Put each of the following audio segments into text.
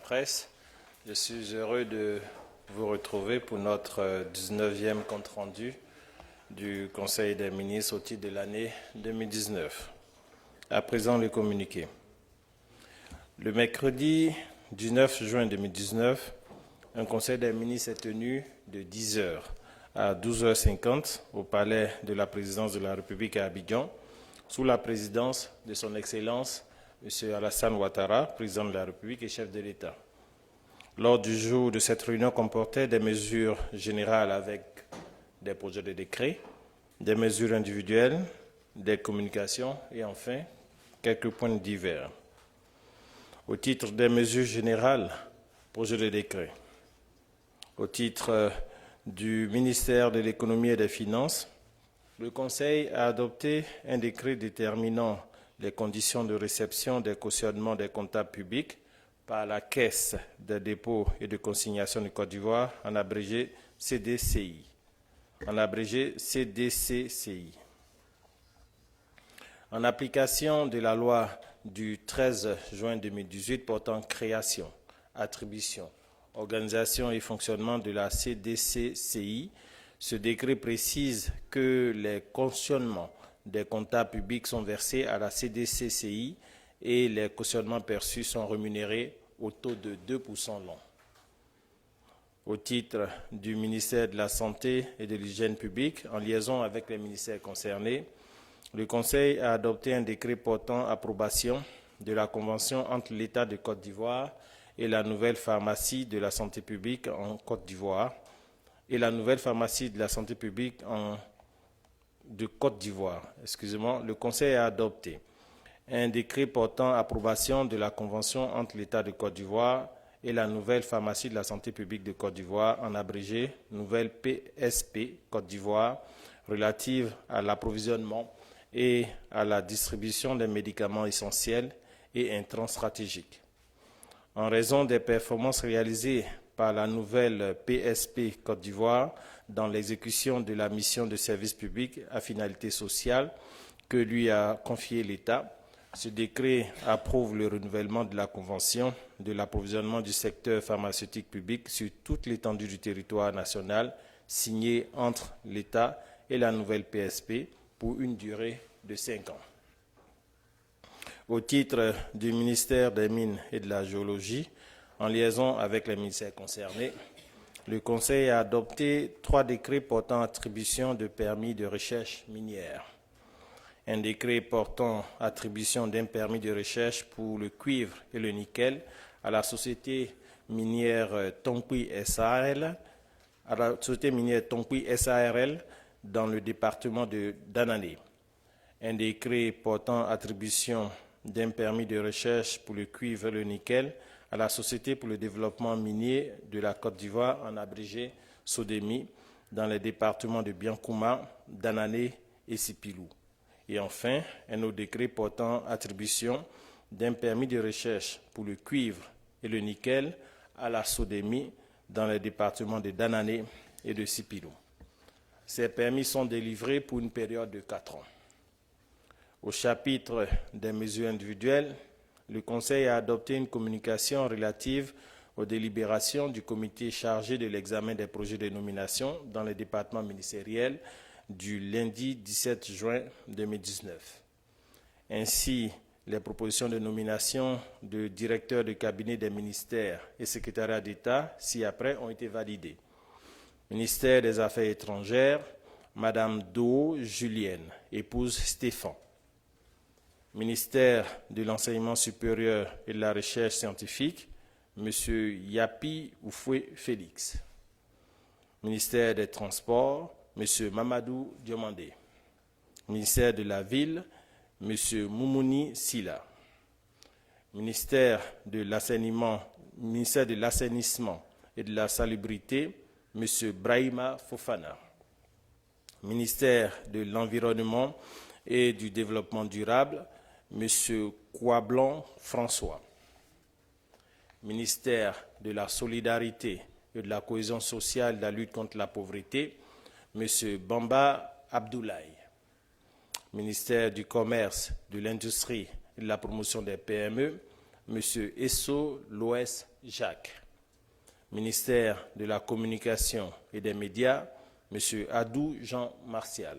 presse. Je suis heureux de vous retrouver pour notre 19e compte-rendu du Conseil des ministres au titre de l'année 2019. À présent, le communiqué. Le mercredi 19 juin 2019, un Conseil des ministres est tenu de 10h à 12h50 au Palais de la Présidence de la République à Abidjan, sous la présidence de son Excellence M. Alassane Ouattara, président de la République et chef de l'État. L'ordre du jour de cette réunion comportait des mesures générales avec des projets de décret, des mesures individuelles, des communications et enfin quelques points divers. Au titre des mesures générales, projet de décret. Au titre du ministère de l'Économie et des Finances, le Conseil a adopté un décret déterminant les conditions de réception des cautionnements des comptables publics par la Caisse des dépôts et de consignation de Côte d'Ivoire, en abrégé CDCI. En application de la loi du 13 juin 2018 portant création, attribution, organisation et fonctionnement de la CDCCI, ce décret précise que les cautionnements des comptables publics sont versés à la CDCCI et les cautionnements perçus sont rémunérés au taux de 2% long. Au titre du ministère de la Santé et de l'Hygiène publique, en liaison avec les ministères concernés, le Conseil a adopté un décret portant approbation de la convention entre l'État de Côte d'Ivoire et la nouvelle pharmacie de la santé publique en Côte d'Ivoire de Côte d'Ivoire. Le Conseil a adopté un décret portant approbation de la convention entre l'État de Côte d'Ivoire et la nouvelle pharmacie de la santé publique de Côte d'Ivoire, en abrégé nouvelle PSP Côte d'Ivoire, relative à l'approvisionnement et à la distribution des médicaments essentiels et intrants stratégiques. En raison des performances réalisées par la nouvelle PSP Côte d'Ivoire dans l'exécution de la mission de service public à finalité sociale que lui a confié l'État, ce décret approuve le renouvellement de la convention de l'approvisionnement du secteur pharmaceutique public sur toute l'étendue du territoire national signée entre l'État et la nouvelle PSP pour une durée de 5 ans. Au titre du ministère des Mines et de la Géologie, en liaison avec les ministères concernés, le Conseil a adopté 3 décrets portant attribution de permis de recherche minière. Un décret portant attribution d'un permis de recherche pour le cuivre et le nickel à la société minière Tonkui SARL, dans le département de Danané. Un décret portant attribution d'un permis de recherche pour le cuivre et le nickel à la Société pour le développement minier de la Côte d'Ivoire, en abrégé SODEMI, dans les départements de Biankouma, Danané et Sipilou. Et enfin, un autre décret portant attribution d'un permis de recherche pour le cuivre et le nickel à la SODEMI, dans les départements de Danané et de Sipilou. Ces permis sont délivrés pour une période de 4 ans. Au chapitre des mesures individuelles, le Conseil a adopté une communication relative aux délibérations du comité chargé de l'examen des projets de nomination dans les départements ministériels du lundi 17 juin 2019. Ainsi, les propositions de nomination de directeurs de cabinet des ministères et secrétariats d'État ci-après ont été validées. Ministère des Affaires étrangères, Madame Do Julienne, épouse Stéphane. Ministère de l'Enseignement supérieur et de la Recherche scientifique, M. Yapi Oufoué Félix. Ministère des Transports, M. Mamadou Diomandé. Ministère de la Ville, M. Moumouni Silla. Ministère de l'Assainissement et de la Salubrité, M. Brahima Fofana. Ministère de l'Environnement et du Développement durable, M. Kouablan François. Ministère de la Solidarité et de la Cohésion sociale et de la lutte contre la pauvreté, M. Bamba Abdoulaye. Ministère du Commerce, de l'Industrie et de la Promotion des PME, M. Esso Loès Jacques. Ministère de la Communication et des Médias, M. Adou Jean Martial.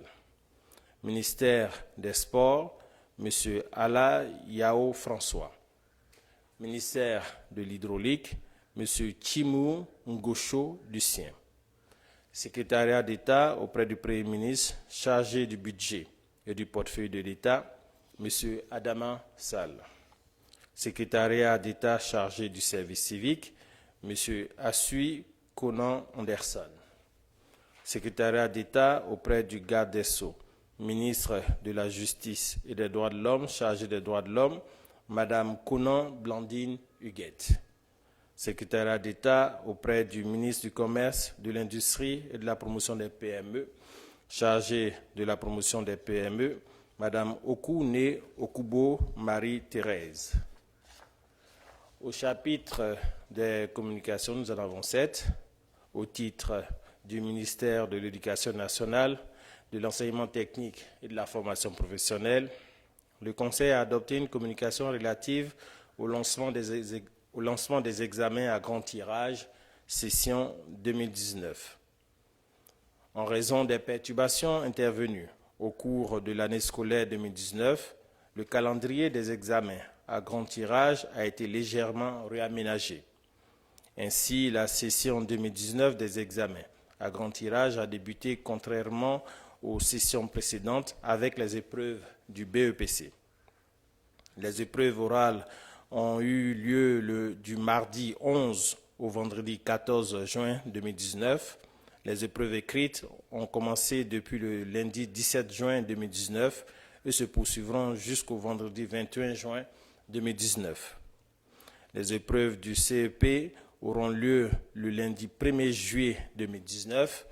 Ministère des Sports, M. Ala Yao François. Ministère de l'Hydraulique, M. Chimou Ngosho Lucien. Secrétariat d'État auprès du Premier ministre chargé du budget et du portefeuille de l'État, M. Adama Sall. Secrétariat d'État chargé du service civique, M. Assui Conan Anderson. Secrétariat d'État auprès du garde des Sceaux, ministre de la Justice et des Droits de l'Homme, chargé des Droits de l'Homme, Mme Conan Blandine Huguette. Secrétariat d'État auprès du ministre du Commerce, de l'Industrie et de la Promotion des PME, chargé de la promotion des PME, Mme Okune Okubo Marie-Thérèse. Au chapitre des communications, nous en avons 7, au titre du ministère de l'Éducation nationale, de l'enseignement technique et de la formation professionnelle. Le Conseil a adopté une communication relative au lancement des examens à grand tirage, session 2019. En raison des perturbations intervenues au cours de l'année scolaire 2019, le calendrier des examens à grand tirage a été légèrement réaménagé. Ainsi, la session 2019 des examens à grand tirage a débuté contrairement aux sessions précédentes avec les épreuves du BEPC. Les épreuves orales ont eu lieu du mardi 11 au vendredi 14 juin 2019. Les épreuves écrites ont commencé depuis le lundi 17 juin 2019 et se poursuivront jusqu'au vendredi 21 juin 2019. Les épreuves du CEP auront lieu le lundi 1er juillet 2019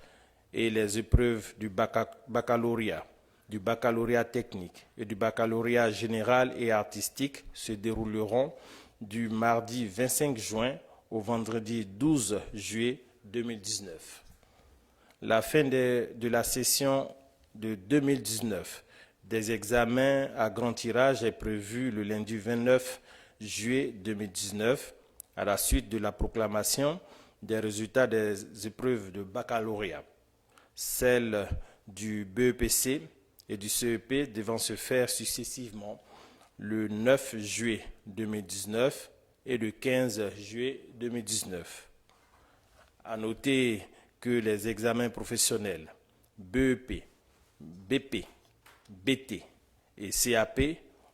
et les épreuves du baccalauréat, du baccalauréat technique et du baccalauréat général et artistique se dérouleront du mardi 25 juin au vendredi 12 juillet 2019. La fin de la session de 2019 des examens à grand tirage est prévue le lundi 29 juillet 2019 à la suite de la proclamation des résultats des épreuves de baccalauréat. Celles du BEPC et du CEP devant se faire successivement le 9 juillet 2019 et le 15 juillet 2019. À noter que les examens professionnels BEP, BP, BT et CAP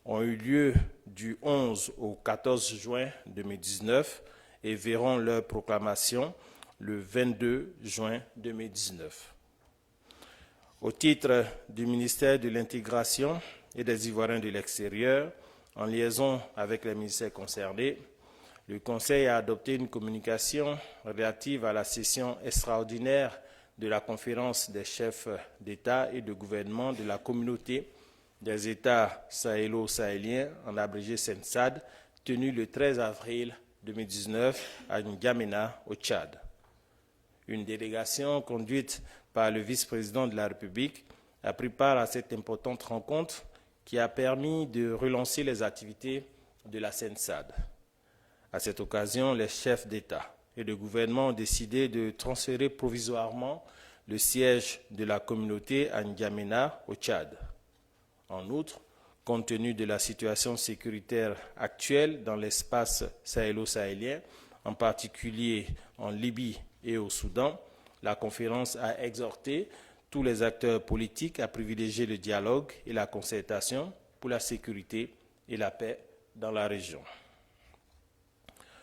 ont eu lieu du 11 au 14 juin 2019 et verront leur proclamation le 22 juin 2019. Au titre du ministère de l'Intégration et des Ivoiriens de l'extérieur, en liaison avec les ministères concernés, le Conseil a adopté une communication relative à la session extraordinaire de la conférence des chefs d'État et de gouvernement de la communauté des États sahélo-sahéliens, en abrégé CENSAD, tenue le 13 avril 2019 à N'Djamena, au Tchad. Une délégation conduite par le vice-président de la République a pris part à cette importante rencontre qui a permis de relancer les activités de la CENSAD. À cette occasion, les chefs d'État et de gouvernement ont décidé de transférer provisoirement le siège de la communauté à N'Djamena, au Tchad. En outre, compte tenu de la situation sécuritaire actuelle dans l'espace sahélo-sahélien, en particulier en Libye et au Soudan, la conférence a exhorté tous les acteurs politiques à privilégier le dialogue et la concertation pour la sécurité et la paix dans la région.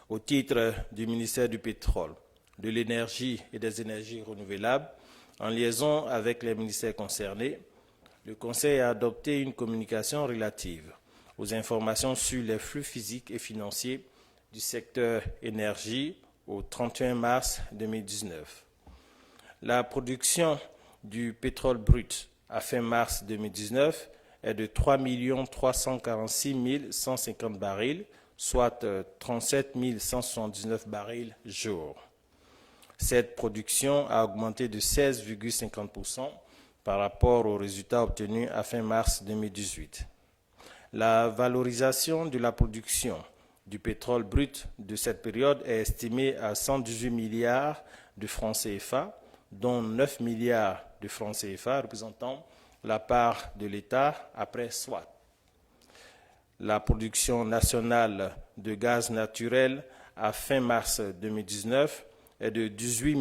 Au titre du ministère du Pétrole, de l'Énergie et des Énergies renouvelables, en liaison avec les ministères concernés, le Conseil a adopté une communication relative aux informations sur les flux physiques et financiers du secteur énergie au 31 mars 2019. La production du pétrole brut à fin mars 2019 est de 3 346 150 barils, soit 37 179 barils jour. Cette production a augmenté de 16,50% par rapport aux résultats obtenus à fin mars 2018. La valorisation de la production du pétrole brut de cette période est estimé à 118 milliards de francs CFA, dont 9 milliards de francs CFA représentant la part de l'État après SWAT. La production nationale de gaz naturel à fin mars 2019 est de 18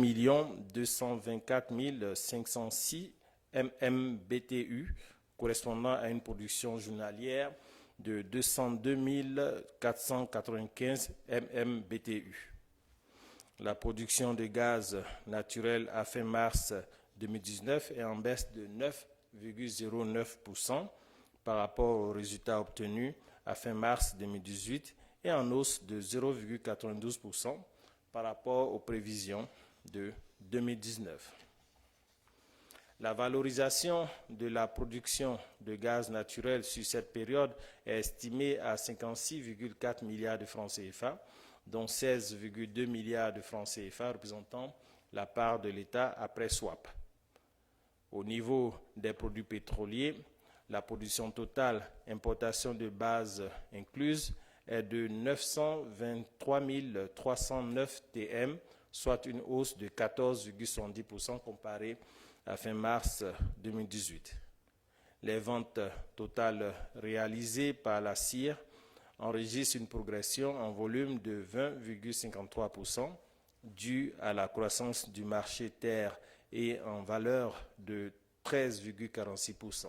224 506 MMBTU, correspondant à une production journalière de 202 495 MMBTU. La production de gaz naturel à fin mars 2019 est en baisse de 9,09% par rapport aux résultats obtenus à fin mars 2018 et en hausse de 0,92% par rapport aux prévisions de 2019. La valorisation de la production de gaz naturel sur cette période est estimée à 56,4 milliards de francs CFA, dont 16,2 milliards de francs CFA représentant la part de l'État après swap. Au niveau des produits pétroliers, la production totale, importation de base incluse, est de 923 309 TM, soit une hausse de 14,70% comparée à fin mars 2018. Les ventes totales réalisées par la CIR enregistrent une progression en volume de 20,53%, due à la croissance du marché terre et en valeur de 13,46%.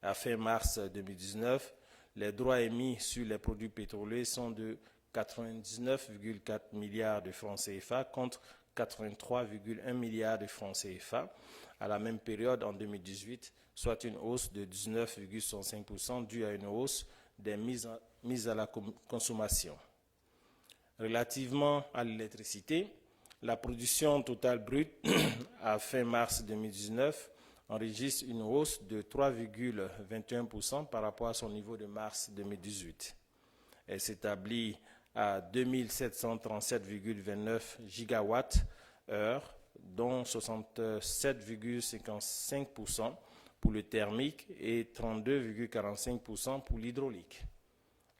À fin mars 2019, les droits émis sur les produits pétroliers sont de 99,4 milliards de francs CFA contre 83,1 milliards de francs CFA à la même période en 2018, soit une hausse de 19,65% due à une hausse des mises à la consommation. Relativement à l'électricité, la production totale brute à fin mars 2019 enregistre une hausse de 3,21% par rapport à son niveau de mars 2018. Elle s'établit à 2737,29 gigawatts-heure, dont 67,55% pour le thermique et 32,45% pour l'hydraulique.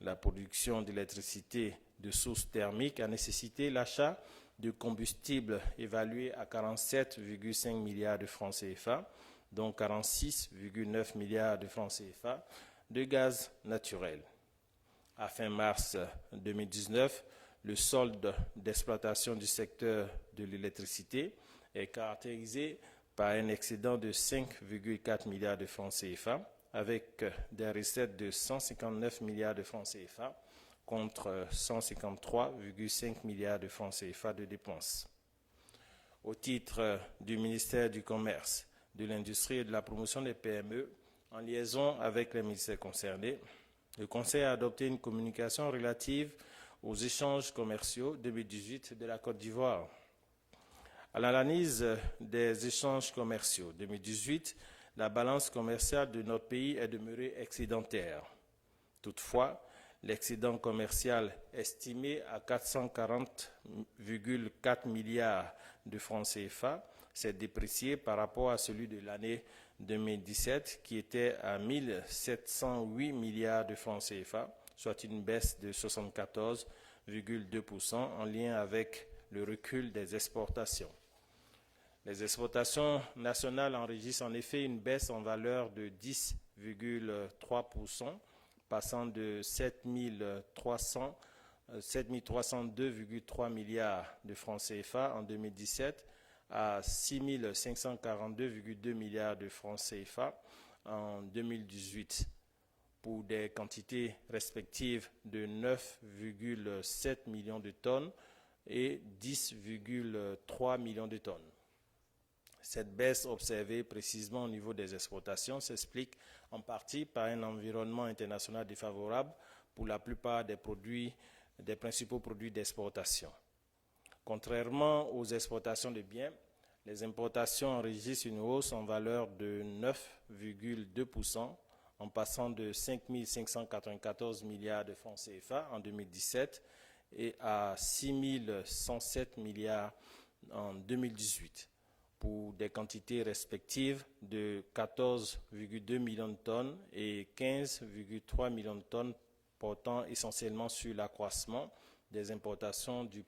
La production d'électricité de source thermique a nécessité l'achat de combustible évalué à 47,5 milliards de francs CFA, dont 46,9 milliards de francs CFA de gaz naturel. À fin mars 2019, le solde d'exploitation du secteur de l'électricité est caractérisé par un excédent de 5,4 milliards de francs CFA, avec des recettes de 159 milliards de francs CFA contre 153,5 milliards de francs CFA de dépenses. Au titre du ministère du Commerce, de l'Industrie et de la Promotion des PME, en liaison avec les ministères concernés, le Conseil a adopté une communication relative aux échanges commerciaux 2018 de la Côte d'Ivoire. À l'analyse des échanges commerciaux 2018, la balance commerciale de notre pays est demeurée excédentaire. Toutefois, l'excédent commercial estimé à 440,4 milliards de francs CFA s'est déprécié par rapport à celui de l'année 2017 qui était à 1708 milliards de francs CFA, soit une baisse de 74,2% en lien avec le recul des exportations. Les exportations nationales enregistrent en effet une baisse en valeur de 10,3%, passant de 7 302,3 milliards de francs CFA en 2017 à 6 542,2 milliards de francs CFA en 2018, pour des quantités respectives de 9,7 millions de tonnes et 10,3 millions de tonnes. Cette baisse observée précisément au niveau des exportations s'explique en partie par un environnement international défavorable pour la plupart des principaux produits d'exportation. Contrairement aux exportations de biens, les importations enregistrent une hausse en valeur de 9,2%, en passant de 5 594 milliards de francs CFA en 2017 et à 6 107 milliards en 2018, pour des quantités respectives de 14,2 millions de tonnes et 15,3 millions de tonnes portant essentiellement sur l'accroissement des importations du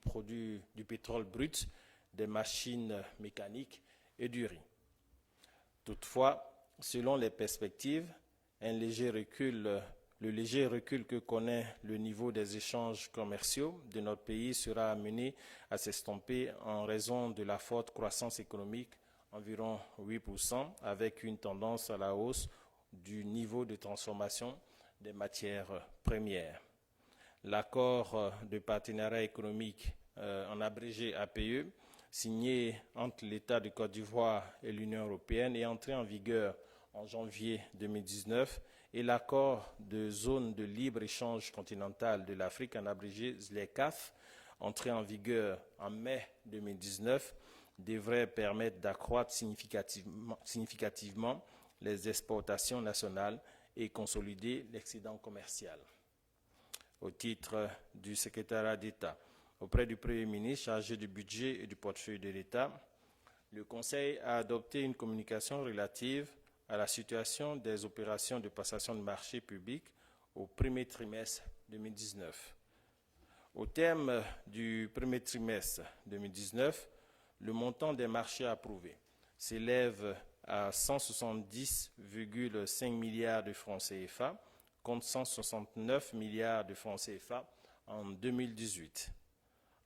pétrole brut, des machines mécaniques et du riz. Toutefois, selon les perspectives, le léger recul que connaît le niveau des échanges commerciaux de notre pays sera amené à s'estomper en raison de la forte croissance économique, environ 8%, avec une tendance à la hausse du niveau de transformation des matières premières. L'accord de partenariat économique, en abrégé APE, signé entre l'État de Côte d'Ivoire et l'Union européenne est entré en vigueur en janvier 2019 et l'accord de zone de libre-échange continentale de l'Afrique, en abrégé ZLECAf, entré en vigueur en mai 2019, devrait permettre d'accroître significativement les exportations nationales et consolider l'excédent commercial. Au titre du secrétariat d'État auprès du Premier ministre chargé du budget et du portefeuille de l'État, le Conseil a adopté une communication relative à la situation des opérations de passation de marchés publics au premier trimestre 2019. Au terme du premier trimestre 2019, le montant des marchés approuvés s'élève à 170,5 milliards de francs CFA, contre 169 milliards de francs CFA en 2018.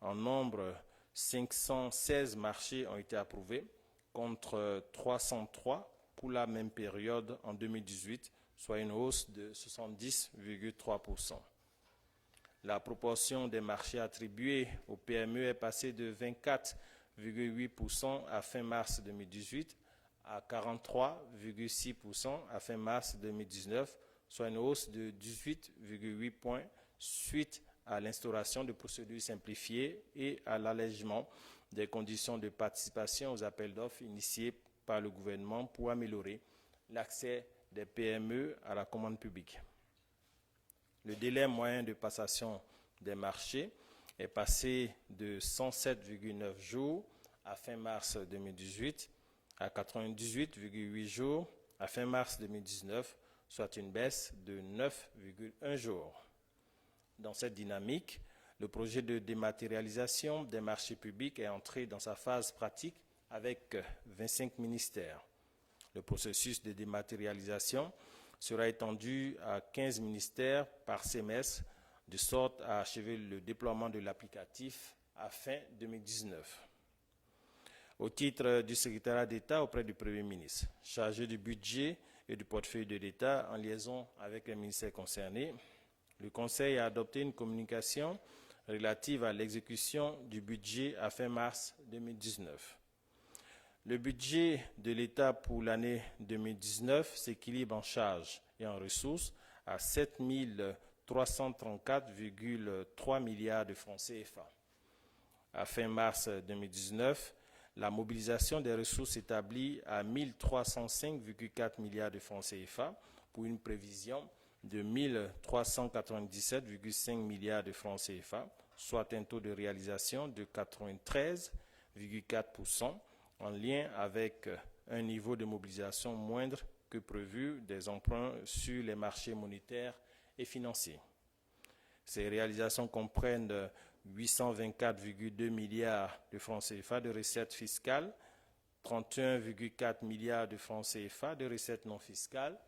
En nombre, 516 marchés ont été approuvés, contre 303 pour la même période en 2018, soit une hausse de 70,3%. La proportion des marchés attribués aux PME est passée de 24,8% à fin mars 2018 à 43,6% à fin mars 2019, soit une hausse de 18,8 points suite à l'instauration de procédures simplifiées et à l'allègement des conditions de participation aux appels d'offres initiés par le gouvernement pour améliorer l'accès des PME à la commande publique. Le délai moyen de passation des marchés est passé de 107,9 jours à fin mars 2018 à 98,8 jours à fin mars 2019, soit une baisse de 9,1 jours. Dans cette dynamique, le projet de dématérialisation des marchés publics est entré dans sa phase pratique avec 25 ministères. Le processus de dématérialisation sera étendu à 15 ministères par semestre, de sorte à achever le déploiement de l'applicatif à fin 2019. Au titre du secrétariat d'État auprès du Premier ministre, chargé du budget et du portefeuille de l'État en liaison avec les ministères concernés, le Conseil a adopté une communication relative à l'exécution du budget à fin mars 2019. Le budget de l'État pour l'année 2019 s'équilibre en charges et en ressources à 7 334,3 milliards de francs CFA. À fin mars 2019, la mobilisation des ressources s'établit à 1 305,4 milliards de francs CFA pour une prévision de 1 397,5 milliards de francs CFA, soit un taux de réalisation de 93,4%, en lien avec un niveau de mobilisation moindre que prévu des emprunts sur les marchés monétaires et financiers. Ces réalisations comprennent 824,2 milliards de francs CFA de recettes fiscales, 31,4 milliards de francs CFA de recettes non fiscales,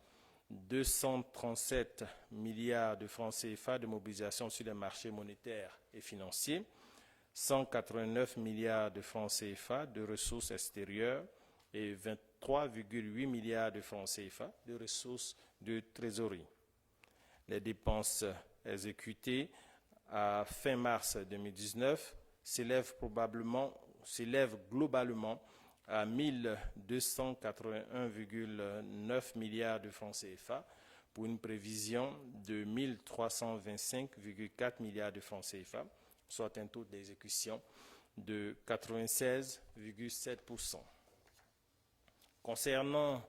237 milliards de francs CFA de mobilisation sur les marchés monétaires et financiers, 189 milliards de francs CFA de ressources extérieures et 23,8 milliards de francs CFA de ressources de trésorerie. Les dépenses exécutées à fin mars 2019 s'élèvent globalement à 1 281,9 milliards de francs CFA pour une prévision de 1 325,4 milliards de francs CFA, soit un taux d'exécution de 96,7%. Concernant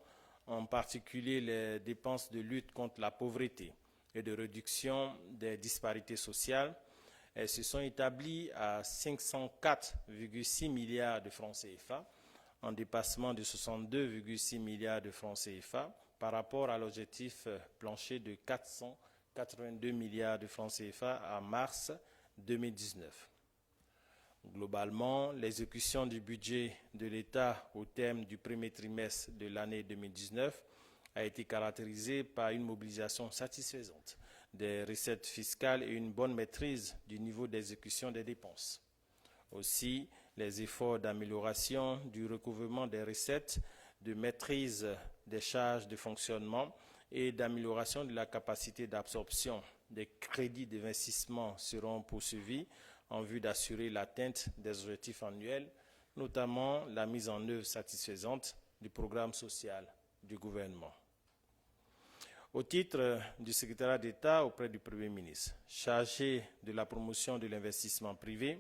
en particulier les dépenses de lutte contre la pauvreté et de réduction des disparités sociales, elles se sont établies à 504,6 milliards de francs CFA, en dépassement de 62,6 milliards de francs CFA par rapport à l'objectif plancher de 82 milliards de francs CFA en mars 2019. Globalement, l'exécution du budget de l'État au terme du premier trimestre de l'année 2019 a été caractérisée par une mobilisation satisfaisante des recettes fiscales et une bonne maîtrise du niveau d'exécution des dépenses. Aussi, les efforts d'amélioration du recouvrement des recettes, de maîtrise des charges de fonctionnement et d'amélioration de la capacité d'absorption des crédits d'investissement seront poursuivis en vue d'assurer l'atteinte des objectifs annuels, notamment la mise en œuvre satisfaisante du programme social du gouvernement. Au titre du secrétariat d'État auprès du Premier ministre, chargé de la promotion de l'investissement privé,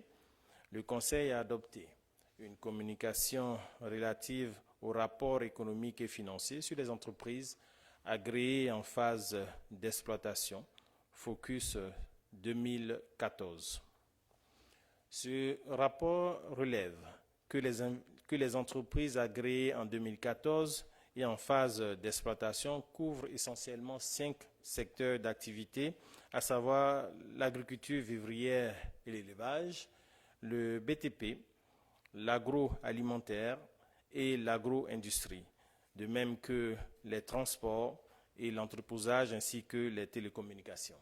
le Conseil a adopté une communication relative au rapport économique et financier sur les entreprises agréées en phase d'exploitation, Focus 2014. Ce rapport relève que les entreprises agréées en 2014 et en phase d'exploitation couvrent essentiellement 5 secteurs d'activité, à savoir l'agriculture vivrière et l'élevage, le BTP, l'agroalimentaire et l'agro-industrie, de même que les transports et l'entreposage ainsi que les télécommunications.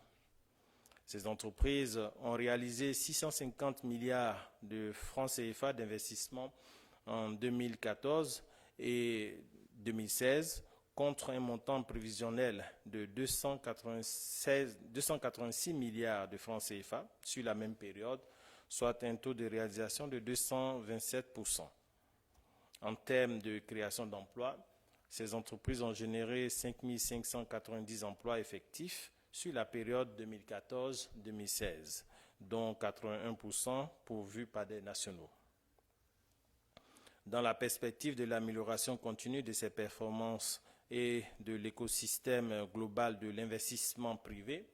Ces entreprises ont réalisé 650 milliards de francs CFA d'investissement en 2014 et 2016 contre un montant prévisionnel de 286 milliards de francs CFA sur la même période, soit un taux de réalisation de 227%. En termes de création d'emplois, ces entreprises ont généré 5 590 emplois effectifs sur la période 2014-2016, dont 81% pourvus par des nationaux. Dans la perspective de l'amélioration continue de ces performances et de l'écosystème global de l'investissement privé,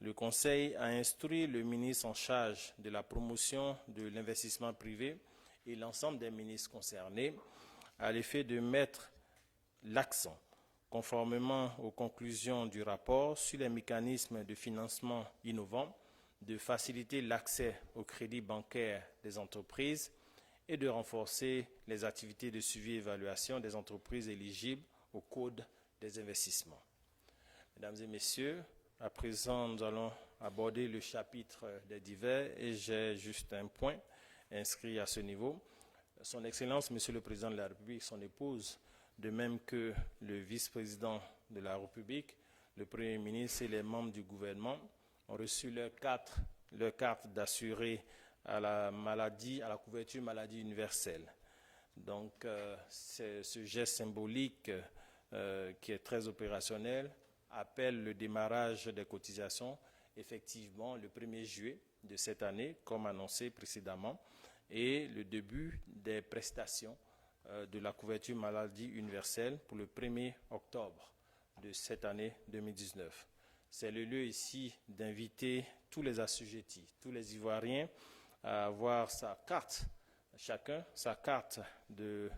le Conseil a instruit le ministre en charge de la promotion de l'investissement privé et l'ensemble des ministres concernés à l'effet de mettre l'accent, conformément aux conclusions du rapport, sur les mécanismes de financement innovants, de faciliter l'accès au crédit bancaire des entreprises et de renforcer les activités de suivi et évaluation des entreprises éligibles au Code des investissements. Mesdames et messieurs, à présent, nous allons aborder le chapitre des divers et j'ai juste un point inscrit à ce niveau. Son Excellence, Monsieur le Président de la République, son épouse, de même que le vice-président de la République, le Premier ministre et les membres du gouvernement ont reçu leur carte d'assuré à la couverture maladie universelle. Donc, c'est ce geste symbolique qui est très opérationnel appelle le démarrage des cotisations effectivement le 1er juillet de cette année, comme annoncé précédemment, et le début des prestations de la couverture maladie universelle pour le 1er octobre de cette année 2019. C'est le lieu ici d'inviter tous les assujettis, tous les Ivoiriens à avoir sa carte, chacun sa carte de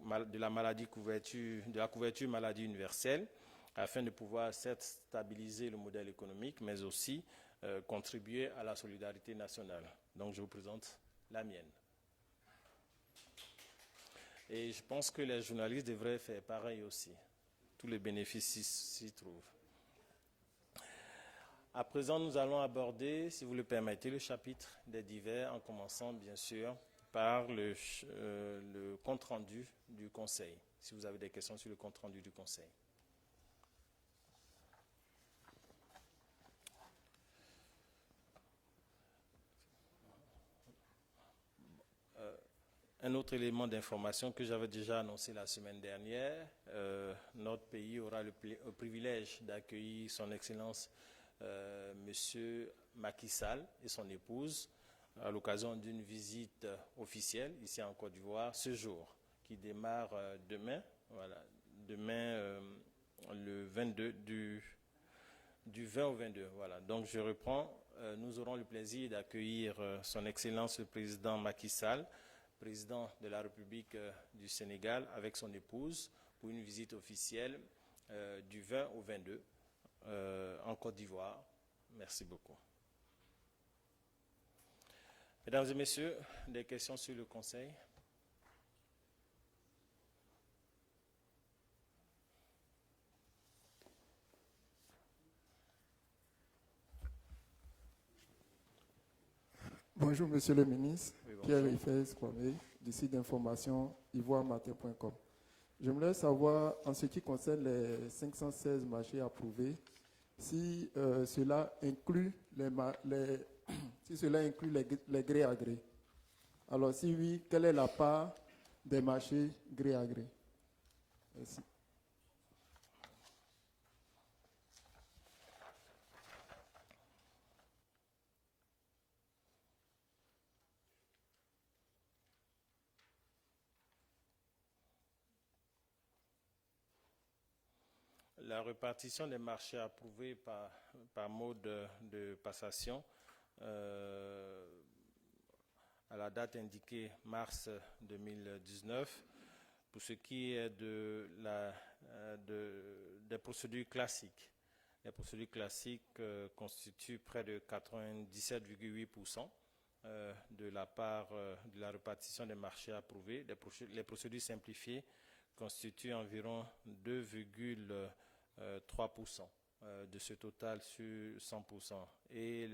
la couverture maladie universelle, afin de pouvoir certes stabiliser le modèle économique, mais aussi contribuer à la solidarité nationale. Donc je vous présente la mienne. Et je pense que les journalistes devraient faire pareil aussi. Tous les bénéfices s'y trouvent. À présent, nous allons aborder, si vous le permettez, le chapitre des divers, en commençant bien sûr par le compte-rendu du Conseil. Si vous avez des questions sur le compte-rendu du Conseil. Un autre élément d'information que j'avais déjà annoncé la semaine dernière, notre pays aura le privilège d'accueillir son Excellence Monsieur Macky Sall et son épouse à l'occasion d'une visite officielle ici en Côte d'Ivoire ce jour, qui démarre demain, le 22 du 20 au 22. Voilà. Donc je reprends. Nous aurons le plaisir d'accueillir son Excellence le Président Macky Sall, président de la République du Sénégal, avec son épouse pour une visite officielle du 20 au 22 en Côte d'Ivoire. Merci beaucoup. Mesdames et messieurs, des questions sur le Conseil? Bonjour, Monsieur le ministre. Oui, Pierre Riffès Kwame, du site d'information ivoirematin.com. J'aimerais savoir, en ce qui concerne les 516 marchés approuvés, si cela inclut les gré à gré. Alors, si oui, quelle est la part des marchés gré à gré? Merci. La répartition des marchés approuvés par mode de passation à la date indiquée mars 2019, pour ce qui est des procédures classiques. Les procédures classiques constituent près de 97,8% de la part de la répartition des marchés approuvés. Les procédures simplifiées constituent environ 2,3% de ce total sur 100%. Et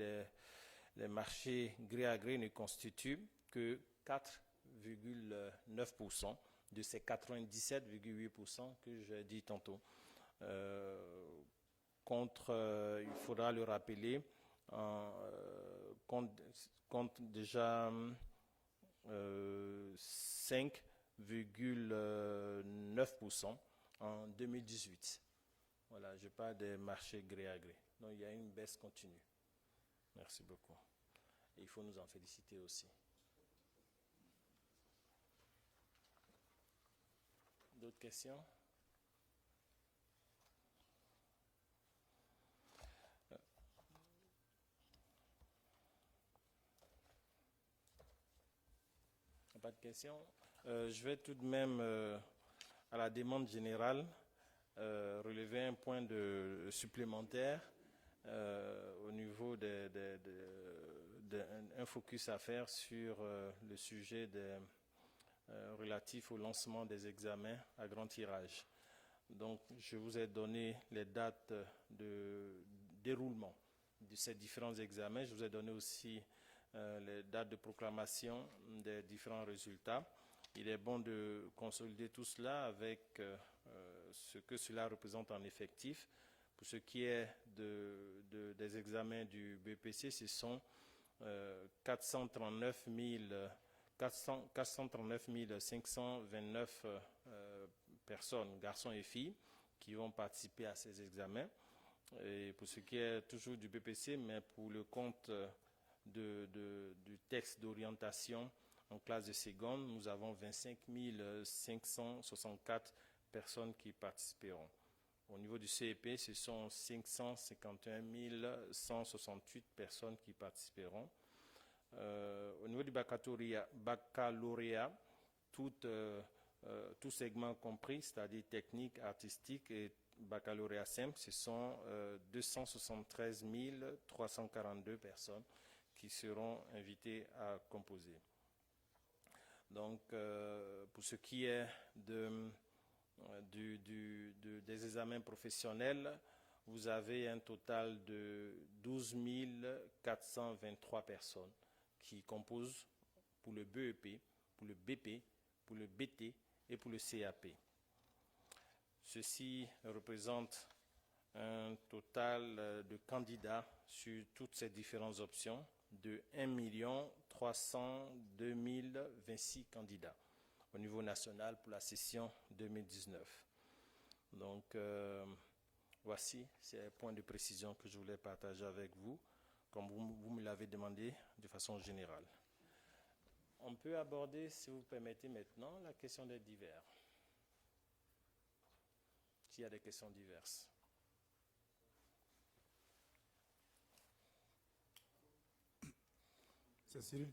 les marchés gré à gré ne constituent que 4,9% de ces 97,8% que j'ai dit tantôt. Il faudra le rappeler, compte déjà 5,9% en 2018. Voilà, je parle des marchés gré à gré. Donc il y a une baisse continue. Merci beaucoup. Et il faut nous en féliciter aussi. D'autres questions? Pas de questions? Je vais tout de même, à la demande générale, relever un point supplémentaire au niveau d'un focus à faire sur le sujet relatif au lancement des examens à grand tirage. Donc, je vous ai donné les dates de déroulement de ces différents examens. Je vous ai donné aussi les dates de proclamation des différents résultats. Il est bon de consolider tout cela avec ce que cela représente en effectif. Pour ce qui est des examens du BPC, ce sont 439 529 personnes, garçons et filles, qui vont participer à ces examens. Et pour ce qui est toujours du BPC, mais pour le compte du texte d'orientation en classe de seconde, nous avons 25 564 personnes qui participeront. Au niveau du CEP, ce sont 551 168 personnes qui participeront. Au niveau du baccalauréat, tout segment compris, c'est-à-dire technique, artistique et baccalauréat simple, ce sont 273 342 personnes qui seront invitées à composer. Donc, pour ce qui est des examens professionnels, vous avez un total de 12 423 personnes qui composent pour le BEP, pour le BP, pour le BT et pour le CAP. Ceci représente un total de candidats sur toutes ces différentes options de 1 302 026 candidats au niveau national pour la session 2019. Donc, voici ces points de précision que je voulais partager avec vous, comme vous me l'avez demandé de façon générale. On peut aborder, si vous permettez maintenant, la question des divers. S'il y a des questions diverses. C'est Cyril